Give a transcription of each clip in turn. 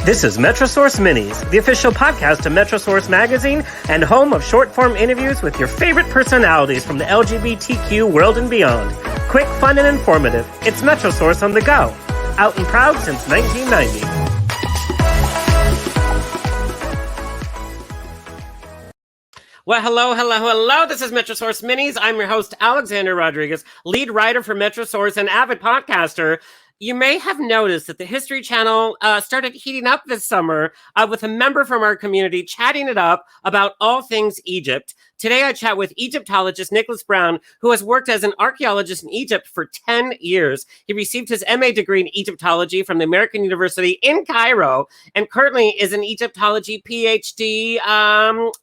This is Metrosource Minis, the official podcast of Metrosource Magazine and home of short-form interviews with your favorite personalities from the LGBTQ world and beyond. Quick, fun, and informative. It's Metrosource on the go. Out and proud since 1990. Well, hello. This is Metrosource Minis. I'm your host, Alexander Rodriguez, lead writer for Metrosource and avid podcaster. You may have noticed that the History Channel started heating up this summer with a member from our community chatting it up about all things Egypt. Today, I chat with Egyptologist Nicholas Brown, who has worked as an archaeologist in Egypt for 10 years. He received his MA degree in Egyptology from the American University in Cairo and currently is an Egyptology PhD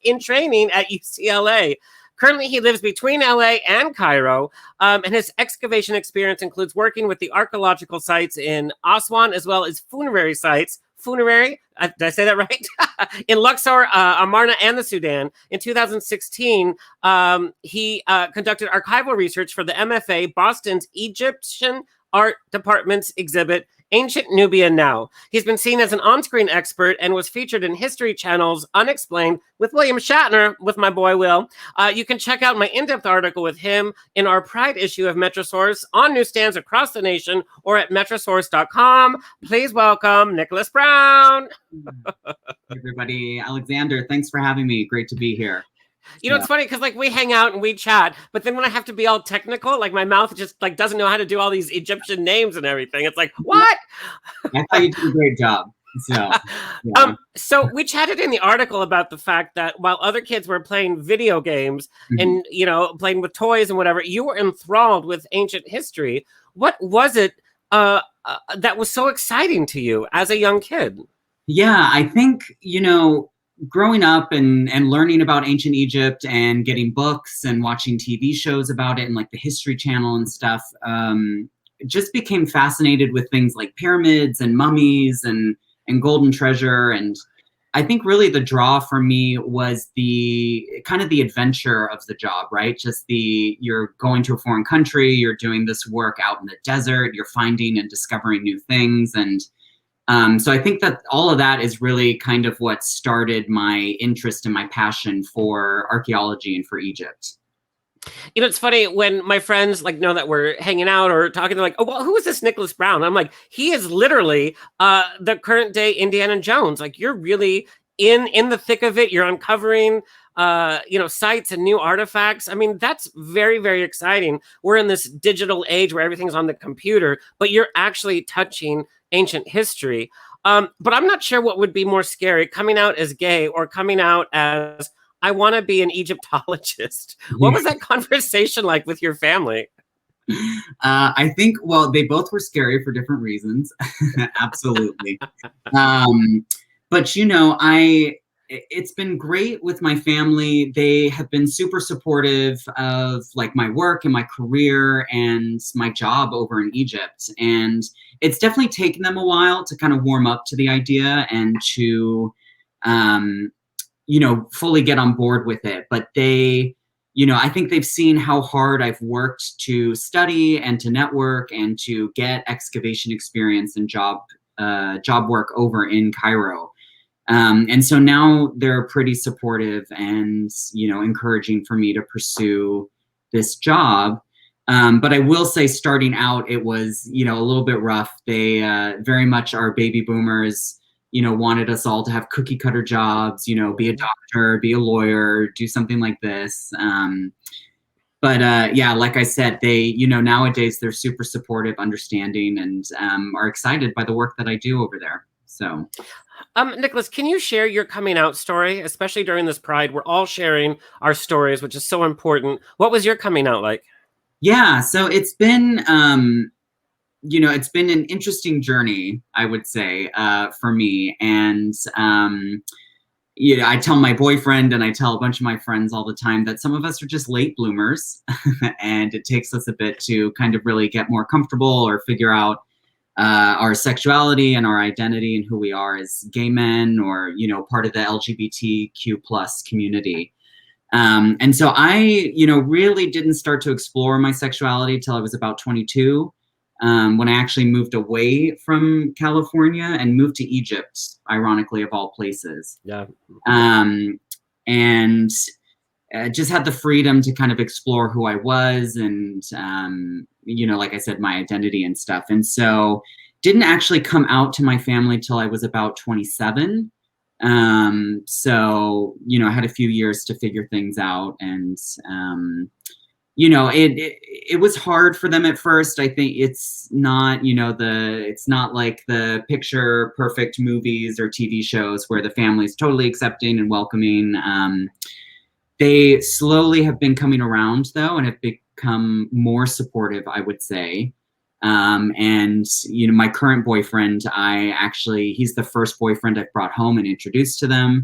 in training at UCLA. Currently, he lives between LA and Cairo, and his excavation experience includes working with the archaeological sites in Aswan, as well as funerary sites. Funerary, did I say that right? In Luxor, Amarna, and the Sudan. In 2016, he conducted archival research for the MFA Boston's Egyptian Art Department's exhibit, Ancient Nubia Now. He's been seen as an on-screen expert and was featured in History Channel's Unexplained with William Shatner, with my boy Will. You can check out my in-depth article with him in our Pride issue of Metrosource on newsstands across the nation or at metrosource.com. Please welcome Nicholas Brown. Hey everybody, Alexander, thanks for having me. Great to be here. You know, it's funny because we hang out and we chat, but then when I have to be all technical, my mouth just doesn't know how to do all these Egyptian names and everything. It's like, what? I thought you did a great job. So we chatted in the article about the fact that while other kids were playing video games and, playing with toys and whatever, you were enthralled with ancient history. What was it that was so exciting to you as a young kid? Yeah, I think, growing up and learning about ancient Egypt and getting books and watching TV shows about it and the History Channel and stuff, just became fascinated with things like pyramids and mummies and golden treasure. And I think really the draw for me was the kind of the adventure of the job, right? Just you're going to a foreign country, you're doing this work out in the desert, you're finding and discovering new things. And so I think that all of that is really kind of what started my interest and my passion for archaeology and for Egypt. It's funny when my friends know that we're hanging out or talking, they're like, oh, well, who is this Nicholas Brown? I'm like, he is literally the current day Indiana Jones. You're really in the thick of it. You're uncovering sites and new artifacts. I mean, that's very, very exciting. We're in this digital age where everything's on the computer, but you're actually touching ancient history. But I'm not sure what would be more scary, coming out as gay or coming out as, I want to be an Egyptologist. What was that conversation like with your family? I think, well, they both were scary for different reasons. Absolutely. But, it's been great with my family. They have been super supportive of my work and my career and my job over in Egypt. And it's definitely taken them a while to kind of warm up to the idea and to, fully get on board with it. But they, I think they've seen how hard I've worked to study and to network and to get excavation experience and job work over in Cairo. And so now they're pretty supportive and, encouraging for me to pursue this job. But I will say starting out, it was, a little bit rough. They very much are baby boomers, wanted us all to have cookie cutter jobs, be a doctor, be a lawyer, do something like this. But like I said, they, nowadays they're super supportive, understanding, and are excited by the work that I do over there. So. Nicholas, can you share your coming out story, especially during this Pride? We're all sharing our stories, which is so important. What was your coming out like? Yeah, so it's been, it's been an interesting journey, I would say, for me. And, I tell my boyfriend and I tell a bunch of my friends all the time that some of us are just late bloomers and it takes us a bit to kind of really get more comfortable or figure out our sexuality and our identity and who we are as gay men or, part of the LGBTQ plus community. And so I, really didn't start to explore my sexuality till I was about 22. when I actually moved away from California and moved to Egypt, ironically, of all places. Yeah. And just had the freedom to kind of explore who I was and, like I said, my identity and stuff. And so didn't actually come out to my family till I was about 27. So, I had a few years to figure things out, and, it was hard for them at first. I think it's not, it's not like the picture perfect movies or TV shows where the family's totally accepting and welcoming. They slowly have been coming around though, and have become more supportive, I would say. And my current boyfriend, he's the first boyfriend I've brought home and introduced to them.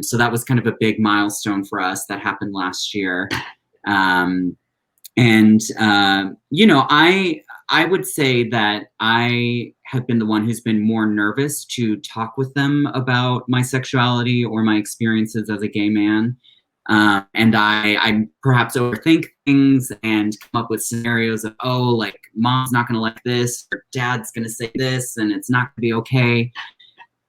So that was kind of a big milestone for us that happened last year. I would say that I have been the one who's been more nervous to talk with them about my sexuality or my experiences as a gay man. And I perhaps overthink things and come up with scenarios of, like mom's not going to like this, or dad's going to say this, and it's not going to be okay.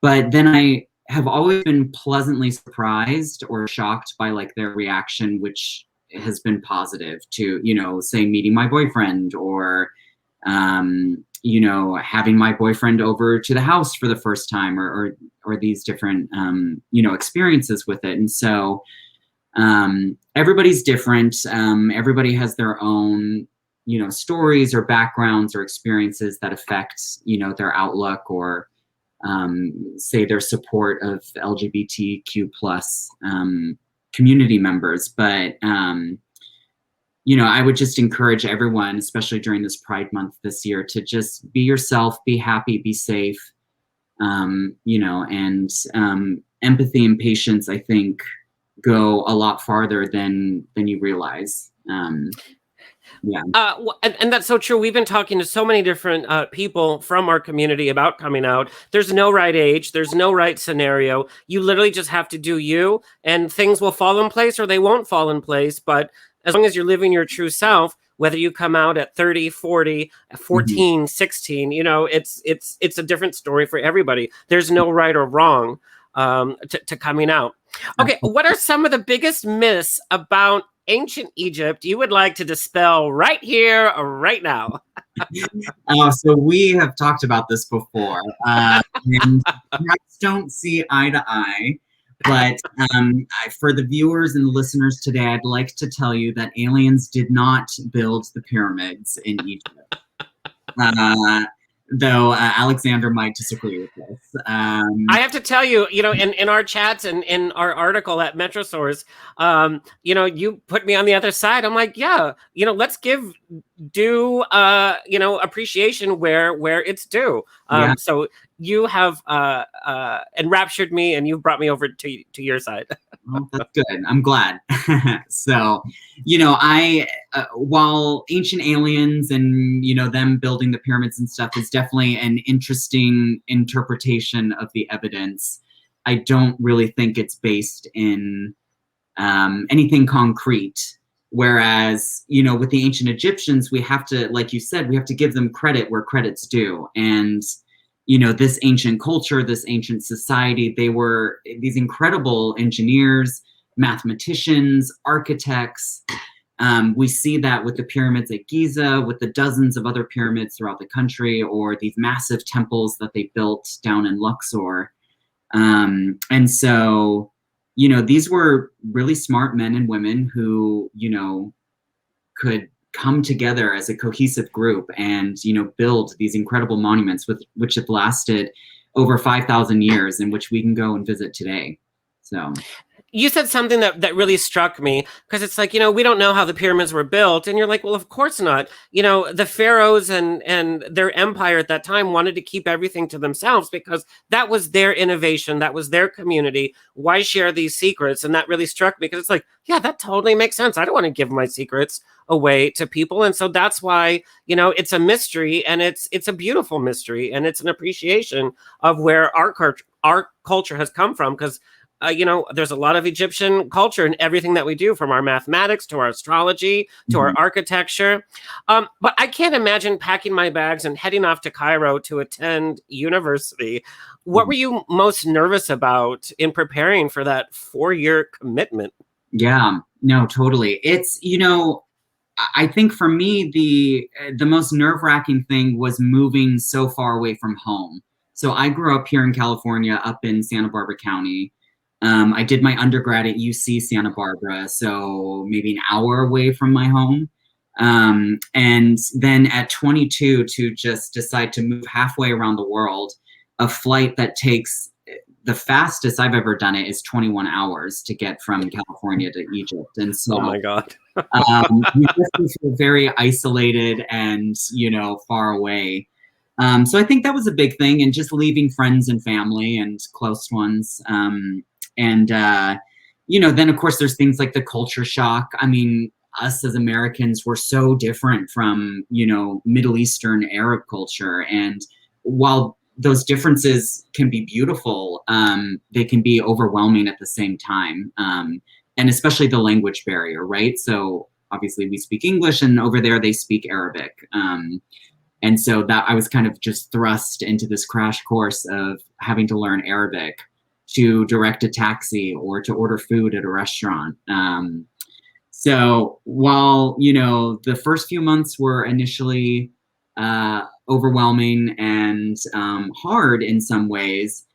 But then I have always been pleasantly surprised or shocked by like their reaction, which has been positive to, say meeting my boyfriend, or, having my boyfriend over to the house for the first time, or these different, experiences with it. And so, everybody's different. Everybody has their own, stories or backgrounds or experiences that affect, their outlook or, say their support of LGBTQ plus, community members. But, I would just encourage everyone, especially during this Pride Month this year, to just be yourself, be happy, be safe, and empathy and patience, I think, go a lot farther than you realize. Yeah. And that's so true. We've been talking to so many different people from our community about coming out. There's no right age. There's no right scenario. You literally just have to do you, and things will fall in place or they won't fall in place. But as long as you're living your true self, whether you come out at 30, 40, 14, mm-hmm. 16, it's a different story for everybody. There's no right or wrong to coming out. Okay, what are some of the biggest myths about ancient Egypt you would like to dispel right here, right now? So we have talked about this before, and perhaps don't see eye to eye. But for the viewers and the listeners today, I'd like to tell you that aliens did not build the pyramids in Egypt. Though Alexander might disagree with this. I have to tell you, in our chats and in our article at Metrosource, you put me on the other side. I'm like, yeah, let's give due, appreciation where it's due. Yeah. So you have enraptured me, and you've brought me over to your side. Well, that's good. I'm glad. So, while ancient aliens and, them building the pyramids and stuff is definitely an interesting interpretation of the evidence, I don't really think it's based in anything concrete. Whereas, with the ancient Egyptians, we have to, like you said, we have to give them credit where credit's due. And this ancient culture, this ancient society, they were these incredible engineers, mathematicians, architects. We see that with the pyramids at Giza, with the dozens of other pyramids throughout the country, or these massive temples that they built down in Luxor. And so, these were really smart men and women who, could come together as a cohesive group and, build these incredible monuments which have lasted over 5,000 years, and which we can go and visit today. So you said something that really struck me, because it's like, we don't know how the pyramids were built. And you're like, well, of course not. The pharaohs and their empire at that time wanted to keep everything to themselves, because that was their innovation. That was their community. Why share these secrets? And that really struck me, because it's like, yeah, that totally makes sense. I don't want to give my secrets away to people. And so that's why, it's a mystery, and it's a beautiful mystery, and it's an appreciation of where our culture has come from. Because there's a lot of Egyptian culture in everything that we do, from our mathematics to our astrology to our architecture. But I can't imagine packing my bags and heading off to Cairo to attend university. What were you most nervous about in preparing for that 4-year commitment? Yeah, no, totally. It's, I think for me, the most nerve-wracking thing was moving so far away from home. So I grew up here in California, up in Santa Barbara County. I did my undergrad at UC Santa Barbara, so maybe an hour away from my home. And then at 22, to just decide to move halfway around the world, a flight that takes, the fastest I've ever done it is 21 hours to get from California to Egypt. And so, oh my God. you just feel very isolated and, far away. So I think that was a big thing, and just leaving friends and family and close ones. Then of course there's things like the culture shock. I mean, us as Americans, we're so different from, Middle Eastern Arab culture. And while those differences can be beautiful, they can be overwhelming at the same time. And especially the language barrier, right? So obviously we speak English, and over there they speak Arabic. And so that I was kind of just thrust into this crash course of having to learn Arabic to direct a taxi or to order food at a restaurant. So while, the first few months were initially overwhelming and hard in some ways,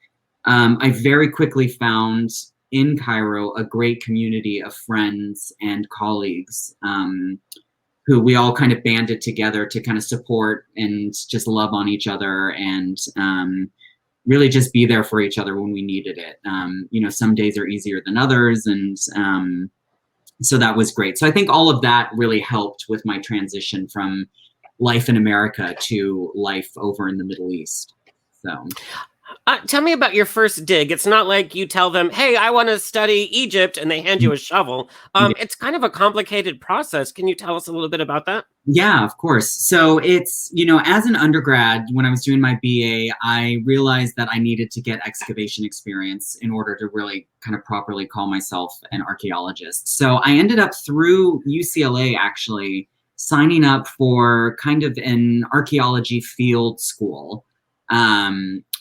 I very quickly found in Cairo a great community of friends and colleagues who we all kind of banded together to kind of support and just love on each other, and really just be there for each other when we needed it. Some days are easier than others, and so that was great. So I think all of that really helped with my transition from life in America to life over in the Middle East. So. Tell me about your first dig. It's not like you tell them, hey, I want to study Egypt, and they hand you a shovel. It's kind of a complicated process. Can you tell us a little bit about that? Yeah, of course. So it's, as an undergrad, when I was doing my BA, I realized that I needed to get excavation experience in order to really kind of properly call myself an archaeologist. So I ended up through UCLA, actually, signing up for kind of an archaeology field school,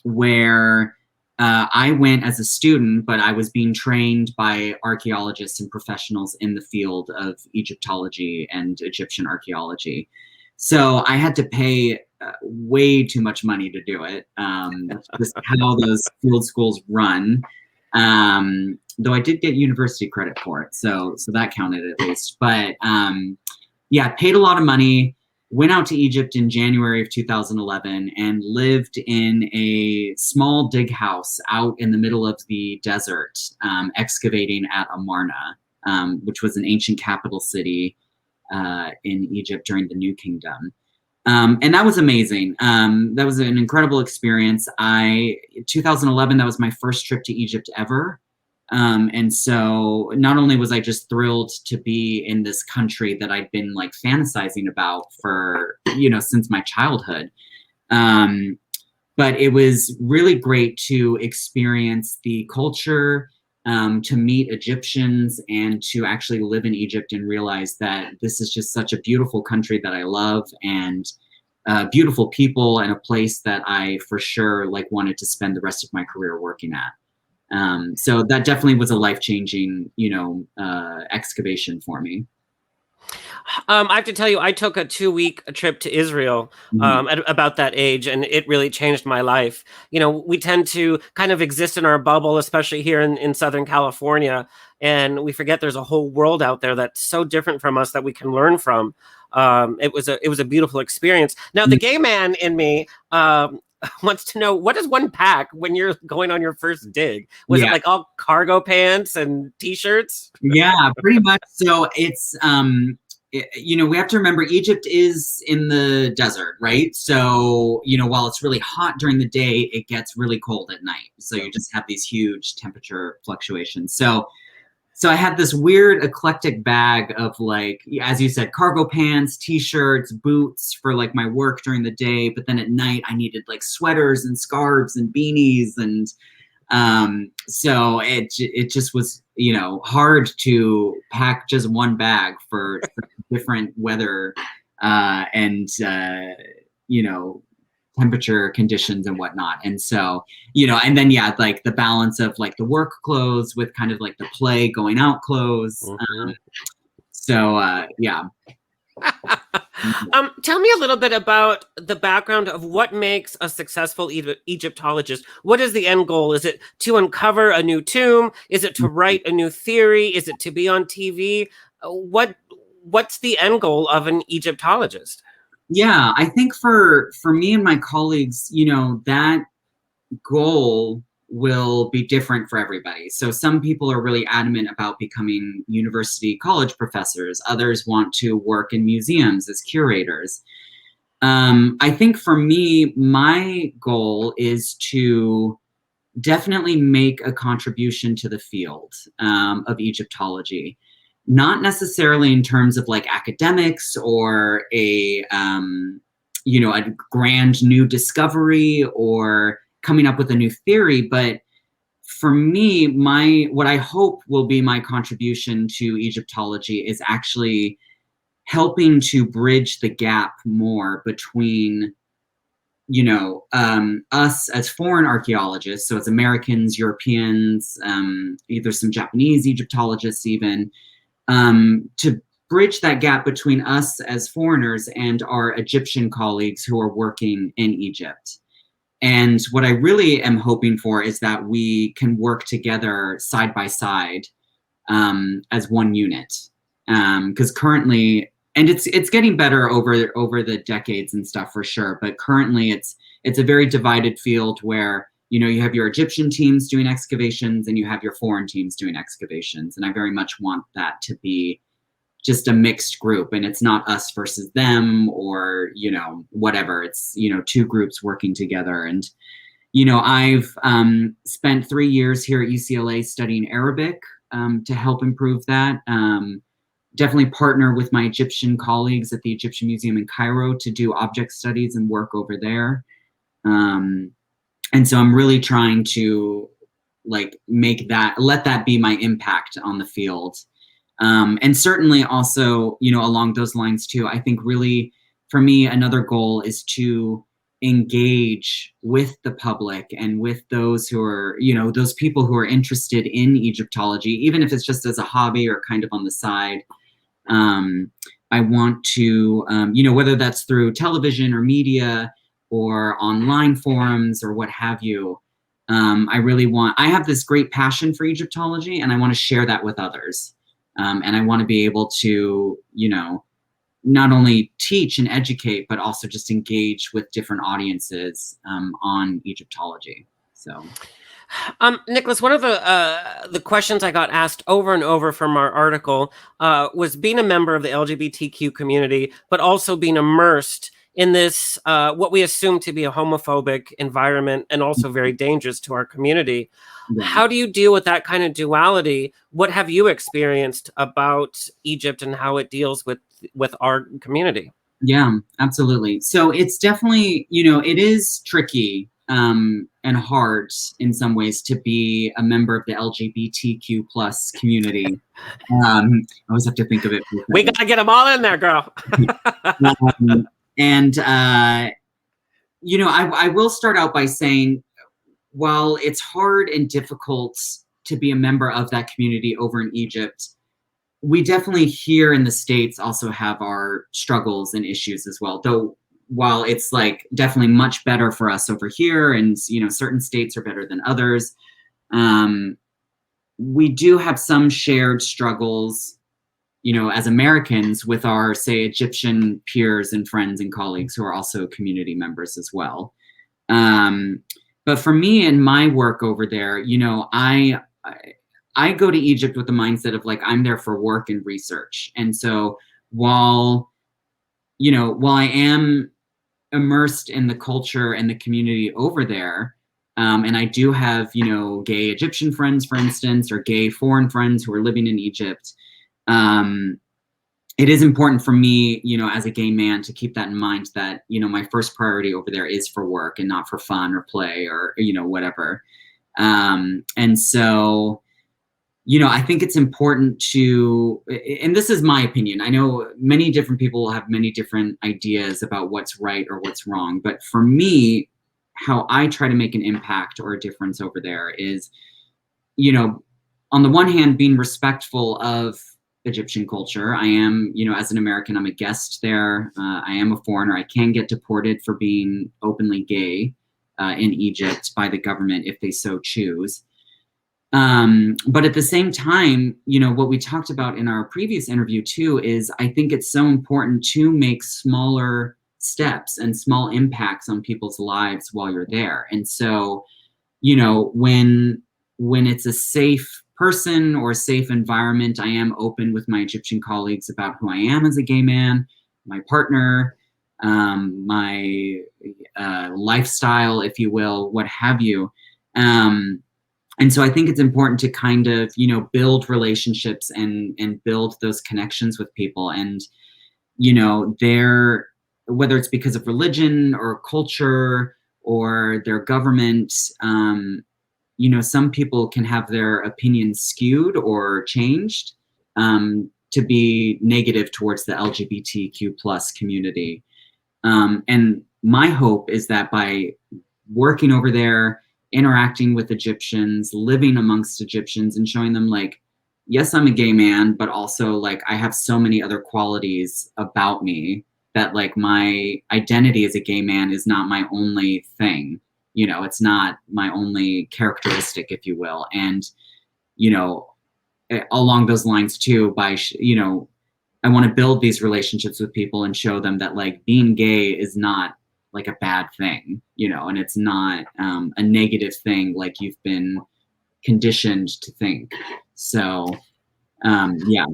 where I went as a student, but I was being trained by archaeologists and professionals in the field of Egyptology and Egyptian archaeology. So I had to pay way too much money to do it. That's just how those field schools run. Though I did get university credit for it, so that counted at least. But yeah, paid a lot of money. Went out to Egypt in January of 2011 and lived in a small dig house out in the middle of the desert, excavating at Amarna, which was an ancient capital city in Egypt during the New Kingdom. And that was amazing. That was an incredible experience. 2011, that was my first trip to Egypt ever. And so not only was I just thrilled to be in this country that I'd been like fantasizing about for, since my childhood, but it was really great to experience the culture, to meet Egyptians, and to actually live in Egypt and realize that this is just such a beautiful country that I love, and beautiful people, and a place that I for sure wanted to spend the rest of my career working at. So that definitely was a life-changing, excavation for me. I have to tell you, I took a 2-week trip to Israel at about that age, and it really changed my life. We tend to kind of exist in our bubble, especially here in Southern California, and we forget there's a whole world out there that's so different from us that we can learn from. It was a beautiful experience. Now, the gay man in me wants to know, what does one pack when you're going on your first dig? Was it like all cargo pants and t-shirts? Yeah, pretty much. So it's, we have to remember Egypt is in the desert, right? So, while it's really hot during the day, it gets really cold at night. So you just have these huge temperature fluctuations. So I had this weird eclectic bag of, as you said, cargo pants, t-shirts, boots for my work during the day. But then at night I needed sweaters and scarves and beanies and So it just was, you know, hard to pack just one bag for different weather and you know, temperature conditions and whatnot. And so, you know, and then yeah, like the balance of like the work clothes with kind of like the play going out clothes. Mm-hmm. Yeah. Tell me a little bit about the background of what makes a successful Egyptologist. What is the end goal? Is it to uncover a new tomb? Is it to write a new theory? Is it to be on TV? What's the end goal of an Egyptologist? Yeah, I think for me and my colleagues, you know, that goal will be different for everybody. So some people are really adamant about becoming university college professors. Others want to work in museums as curators. I think for me, my goal is to definitely make a contribution to the field of Egyptology. Not necessarily in terms of like academics or you know, a grand new discovery or coming up with a new theory, but for me, what I hope will be my contribution to Egyptology is actually helping to bridge the gap more between, you know, us as foreign archaeologists, so as Americans, Europeans, either some Japanese Egyptologists even, to bridge that gap between us as foreigners and our Egyptian colleagues who are working in Egypt. And what I really am hoping for is that we can work together side by side as one unit. Because currently, and it's getting better over the decades and stuff for sure, but currently it's a very divided field where, you know, you have your Egyptian teams doing excavations and you have your foreign teams doing excavations. And I very much want that to be just a mixed group, and it's not us versus them or, you know, whatever. It's, you know, two groups working together. And, you know, I've spent 3 years here at UCLA studying Arabic to help improve that. Definitely partner with my Egyptian colleagues at the Egyptian Museum in Cairo to do object studies and work over there. And so I'm really trying to like let that be my impact on the field. And certainly also, you know, along those lines too, I think really for me, another goal is to engage with the public and with those who are, you know, those people who are interested in Egyptology, even if it's just as a hobby or kind of on the side. I want to, you know, whether that's through television or media or online forums or what have you, I have this great passion for Egyptology and I want to share that with others. And I want to be able to, you know, not only teach and educate, but also just engage with different audiences on Egyptology. So, Nicholas, one of the questions I got asked over and over from our article was being a member of the LGBTQ community, but also being immersed in this what we assume to be a homophobic environment and also very dangerous to our community. Yeah. How do you deal with that kind of duality? What have you experienced about Egypt and how it deals with our community? Yeah, absolutely. So it's definitely, you know, it is tricky and hard in some ways to be a member of the LGBTQ plus community. I always have to think of it. We got to get them all in there, girl. And, you know, I will start out by saying, while it's hard and difficult to be a member of that community over in Egypt, we definitely here in the States also have our struggles and issues as well. Though while it's like definitely much better for us over here and, you know, certain states are better than others, we do have some shared struggles, you know, as Americans with our, say, Egyptian peers and friends and colleagues who are also community members as well. But for me and my work over there, you know, I go to Egypt with the mindset of like, I'm there for work and research. And so while I am immersed in the culture and the community over there, and I do have, you know, gay Egyptian friends, for instance, or gay foreign friends who are living in Egypt, it is important for me, you know, as a gay man to keep that in mind that, you know, my first priority over there is for work and not for fun or play or, you know, whatever. And so, I think it's important to, and this is my opinion. I know many different people have many different ideas about what's right or what's wrong. But for me, how I try to make an impact or a difference over there is, on the one hand, being respectful of Egyptian culture. I am, as an American, I'm a guest there. I am a foreigner. I can get deported for being openly gay in Egypt by the government if they so choose. But at the same time, what we talked about in our previous interview too is I think it's so important to make smaller steps and small impacts on people's lives while you're there. And so, when it's a safe person or a safe environment, I am open with my Egyptian colleagues about who I am as a gay man, my partner, my lifestyle, if you will, what have you. And so I think it's important to kind of, build relationships and build those connections with people. And, whether it's because of religion or culture or their government, some people can have their opinions skewed or changed to be negative towards the LGBTQ plus community. And my hope is that by working over there, interacting with Egyptians, living amongst Egyptians, and showing them like, yes, I'm a gay man, but also like I have so many other qualities about me that like my identity as a gay man is not my only thing. It's not my only characteristic, if you will. And, along those lines too, by, I want to build these relationships with people and show them that like being gay is not like a bad thing, and it's not a negative thing like you've been conditioned to think. So, yeah.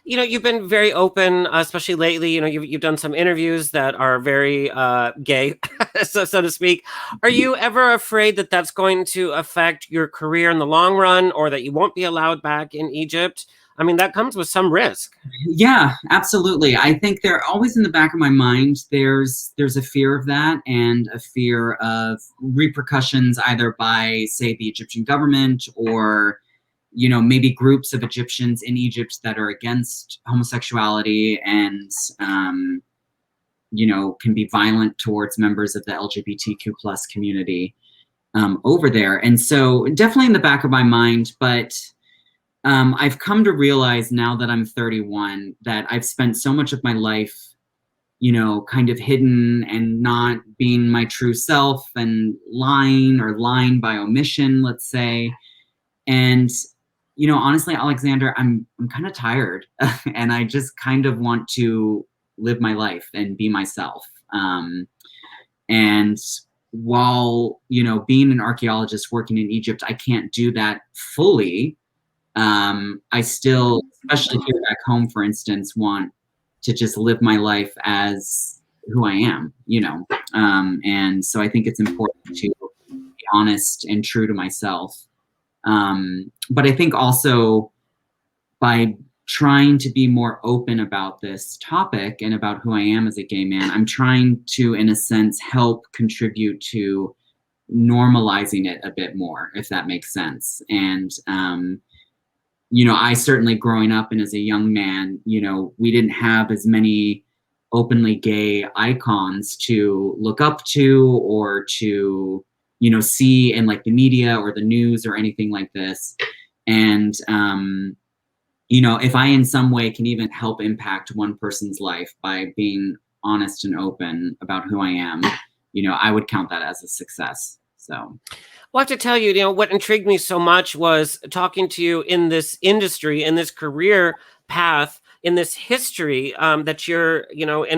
You've been very open, especially lately. You've done some interviews that are very gay, so to speak. Are you ever afraid that that's going to affect your career in the long run, or that you won't be allowed back in Egypt? I mean, that comes with some risk. Yeah, absolutely. I think they're always in the back of my mind. There's a fear of that, and a fear of repercussions either by, say, the Egyptian government or maybe groups of Egyptians in Egypt that are against homosexuality and, can be violent towards members of the LGBTQ plus community over there. And so definitely in the back of my mind, but I've come to realize now that I'm 31 that I've spent so much of my life, kind of hidden and not being my true self and lying by omission, let's say. And honestly, Alexander, I'm kind of tired and I just kind of want to live my life and be myself. And while, being an archaeologist working in Egypt, I can't do that fully. I still, especially here back home, for instance, want to just live my life as who I am, and so I think it's important to be honest and true to myself. But I think also by trying to be more open about this topic and about who I am as a gay man, I'm trying to, in a sense, help contribute to normalizing it a bit more, if that makes sense. And, I certainly growing up and as a young man, we didn't have as many openly gay icons to look up to or to, see in like the media or the news or anything like this. And, if I in some way can even help impact one person's life by being honest and open about who I am, I would count that as a success. So. Well, I have to tell you, what intrigued me so much was talking to you in this industry, in this career path, in this history that you're,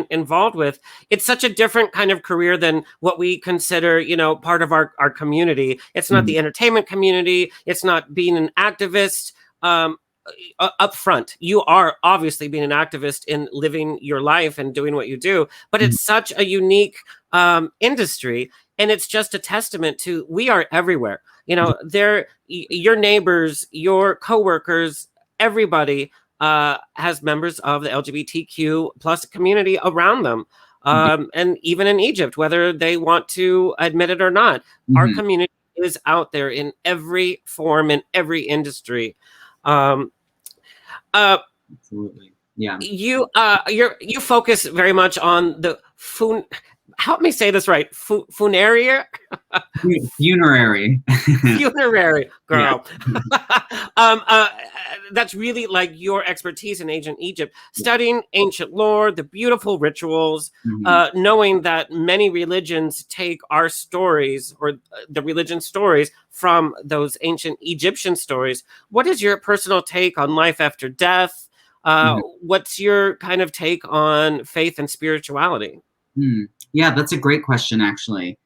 involved with. It's such a different kind of career than what we consider, part of our community. It's not the entertainment community. It's not being an activist up front. You are obviously being an activist in living your life and doing what you do, but it's such a unique industry. And it's just a testament to we are everywhere. Your neighbors, your coworkers, everybody has members of the LGBTQ plus community around them. And even in Egypt, whether they want to admit it or not, our community is out there in every form, in every industry. Um, Absolutely. Yeah. you focus very much on the help me say this right, funerary. Funerary. Funerary, Yeah. girl. um, uh, that's really like your expertise in ancient Egypt, studying ancient lore, the beautiful rituals, knowing that many religions take our stories or the religion stories from those ancient Egyptian stories. What is your personal take on life after death? What's your kind of take on faith and spirituality? Yeah, that's a great question, actually.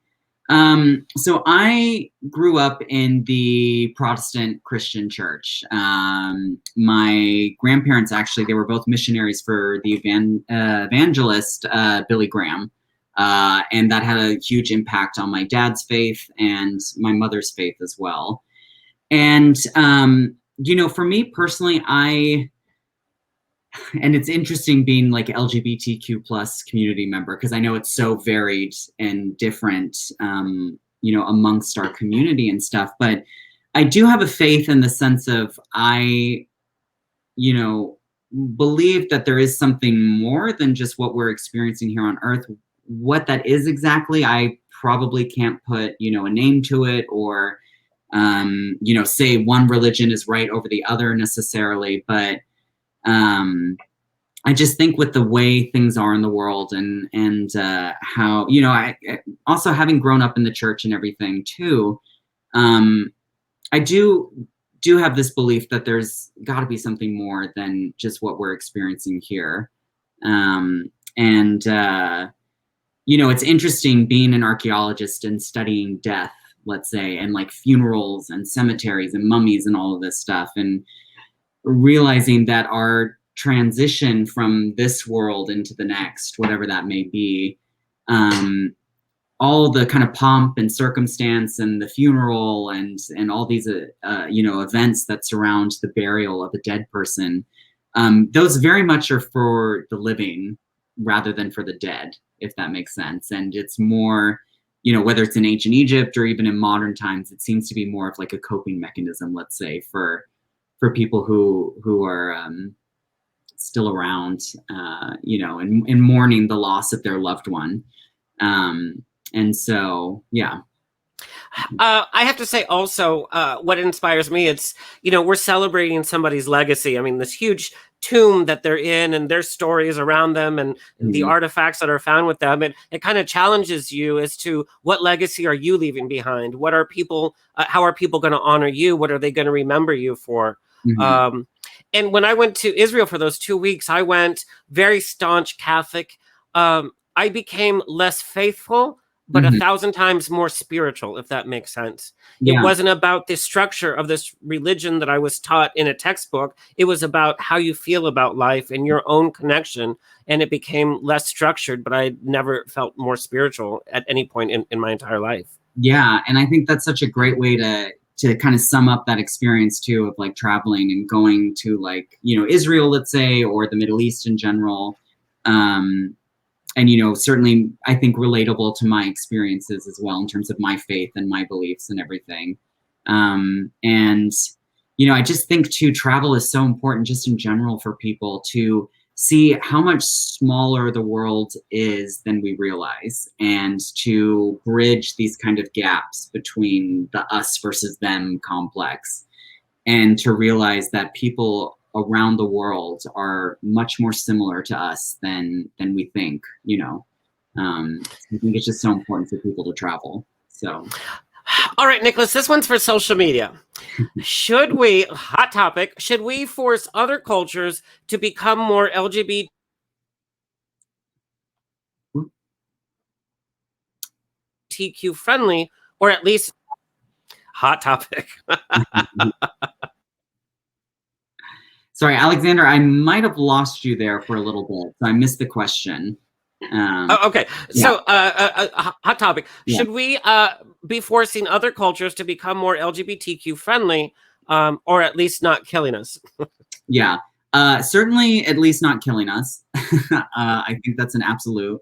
So I grew up in the Protestant Christian church. My grandparents, actually, they were both missionaries for the evangelist Billy Graham. And that had a huge impact on my dad's faith and my mother's faith as well. And, for me personally, and it's interesting being like LGBTQ plus community member, because I know it's so varied and different, amongst our community and stuff. But I do have a faith in the sense of I believe that there is something more than just what we're experiencing here on Earth. What that is exactly, I probably can't put, a name to it or, say one religion is right over the other necessarily. But I just think with the way things are in the world and how, I also having grown up in the church and everything too, I do have this belief that there's got to be something more than just what we're experiencing here. It's interesting being an archaeologist and studying death, let's say, and like funerals and cemeteries and mummies and all of this stuff, and realizing that our transition from this world into the next, whatever that may be, all the kind of pomp and circumstance and the funeral and all these events that surround the burial of a dead person, those very much are for the living rather than for the dead, if that makes sense. And it's more, whether it's in ancient Egypt or even in modern times, it seems to be more of like a coping mechanism, let's say, for people who are still around, and mourning the loss of their loved one. And so, yeah. I have to say also, what inspires me, it's, we're celebrating somebody's legacy. I mean, this huge tomb that they're in and their stories around them and the artifacts that are found with them. It kind of challenges you as to what legacy are you leaving behind? What are people, how are people going to honor you? What are they going to remember you for? And when I went to Israel for those 2 weeks, I went very staunch Catholic. I became less faithful, but 1,000 times more spiritual, if that makes sense. Yeah. It wasn't about the structure of this religion that I was taught in a textbook. It was about how you feel about life and your own connection. And it became less structured, but I never felt more spiritual at any point in my entire life. Yeah. And I think that's such a great way to kind of sum up that experience too, of like traveling and going to like, Israel, let's say, or the Middle East in general. And, certainly I think relatable to my experiences as well in terms of my faith and my beliefs and everything. I just think too, travel is so important just in general for people to see how much smaller the world is than we realize, and to bridge these kind of gaps between the us versus them complex, and to realize that people around the world are much more similar to us than we think. I think it's just so important for people to travel. So, all right, Nicholas, this one's for social media. Hot topic, should we force other cultures to become more LGBT TQ friendly, or at least hot topic? Sorry, Alexander, I might have lost you there for a little bit, so I missed the question. Okay. Yeah. So, hot topic. Yeah. Should we be forcing other cultures to become more LGBTQ friendly, or at least not killing us? Yeah, certainly at least not killing us. I think that's an absolute.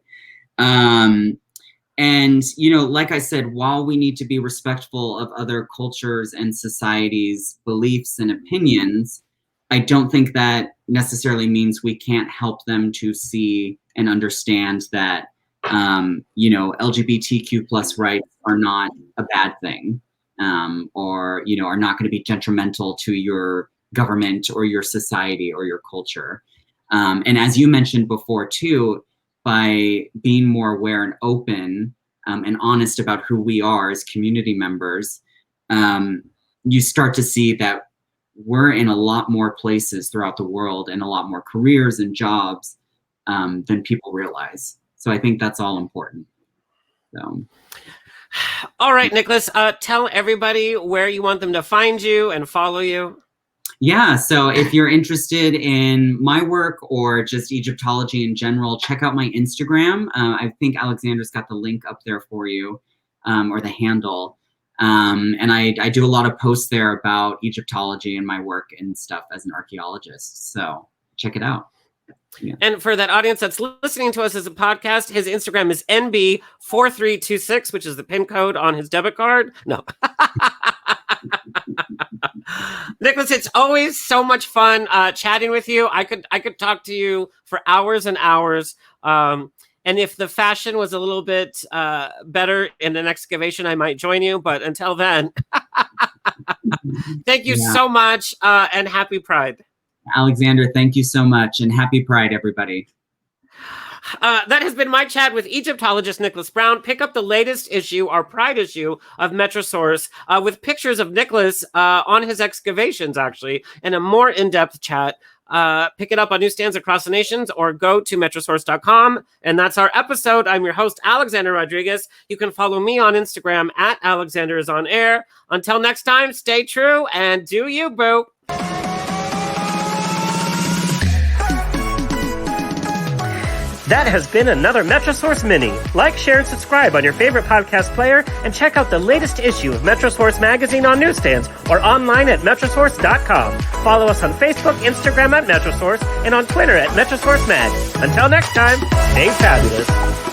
And, you know, like I said, while we need to be respectful of other cultures and societies' beliefs and opinions, I don't think that necessarily means we can't help them to see and understand that, you know, LGBTQ plus rights are not a bad thing, or, you know, are not going to be detrimental to your government or your society or your culture. And as you mentioned before too, by being more aware and open and honest about who we are as community members, you start to see that we're in a lot more places throughout the world and a lot more careers and jobs than people realize. So I think that's all important. So. All right, Nicholas, tell everybody where you want them to find you and follow you. Yeah, so if you're interested in my work or just Egyptology in general, check out my Instagram. I think Alexander's got the link up there for you, or the handle. And I do a lot of posts there about Egyptology and my work and stuff as an archaeologist. So check it out. Yeah. And for that audience that's listening to us as a podcast, his Instagram is NB4326, which is the PIN code on his debit card. No. Nicholas, it's always so much fun chatting with you. I could talk to you for hours and hours. And if the fashion was a little bit better in an excavation, I might join you. But until then, thank you so much, and happy Pride. Alexander, thank you so much, and happy Pride, everybody. That has been my chat with Egyptologist Nicholas Brown. Pick up the latest issue, our Pride issue of Metrosource, with pictures of Nicholas on his excavations, actually, and a more in-depth chat. Pick it up on newsstands across the nations or go to metrosource.com. And that's our episode. I'm your host, Alexander Rodriguez. You can follow me on Instagram at AlexanderIsOnAir. Until next time, stay true and do you, boo. That has been another Metrosource Mini. Like, share, and subscribe on your favorite podcast player, and check out the latest issue of Metrosource magazine on newsstands or online at metrosource.com. Follow us on Facebook, Instagram at Metrosource, and on Twitter at Metrosource Mag. Until next time, stay fabulous.